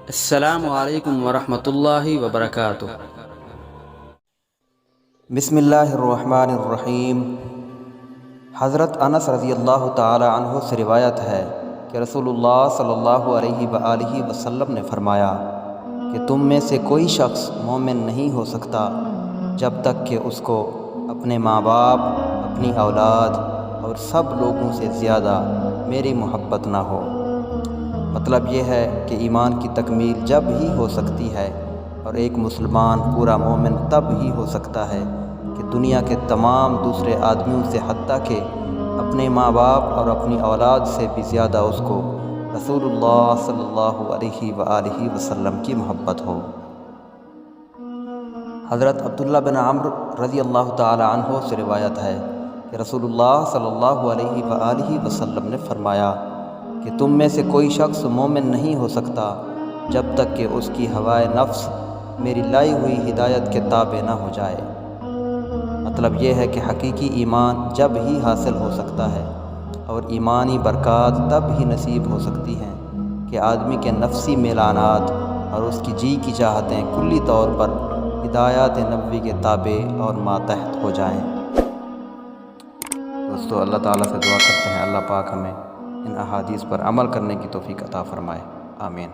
السلام علیکم ورحمۃ اللہ وبرکاتہ۔ بسم اللہ الرحمن الرحیم۔ حضرت انس رضی اللہ تعالی عنہ سے روایت ہے کہ رسول اللہ صلی اللہ علیہ وآلہ وسلم نے فرمایا کہ تم میں سے کوئی شخص مومن نہیں ہو سکتا جب تک کہ اس کو اپنے ماں باپ، اپنی اولاد اور سب لوگوں سے زیادہ میری محبت نہ ہو۔ مطلب یہ ہے کہ ایمان کی تکمیل جب ہی ہو سکتی ہے اور ایک مسلمان پورا مومن تب ہی ہو سکتا ہے کہ دنیا کے تمام دوسرے آدمیوں سے، حتیٰ کہ اپنے ماں باپ اور اپنی اولاد سے بھی زیادہ اس کو رسول اللہ صلی اللہ علیہ وآلہ وسلم کی محبت ہو۔ حضرت عبداللہ بن عمرو رضی اللہ تعالی عنہ سے روایت ہے کہ رسول اللہ صلی اللہ علیہ وآلہ وسلم نے فرمایا کہ تم میں سے کوئی شخص مومن نہیں ہو سکتا جب تک کہ اس کی ہوائے نفس میری لائی ہوئی ہدایت کے تابع نہ ہو جائے۔ مطلب یہ ہے کہ حقیقی ایمان جب ہی حاصل ہو سکتا ہے اور ایمانی برکات تب ہی نصیب ہو سکتی ہیں کہ آدمی کے نفسی میلانات اور اس کی جی کی چاہتیں کلی طور پر ہدایات نبوی کے تابع اور ماتحت ہو جائیں۔ دوستو، اللہ تعالیٰ سے دعا کرتے ہیں اللہ پاک ہمیں ان احادیث پر عمل کرنے کی توفیق عطا فرمائے، آمین۔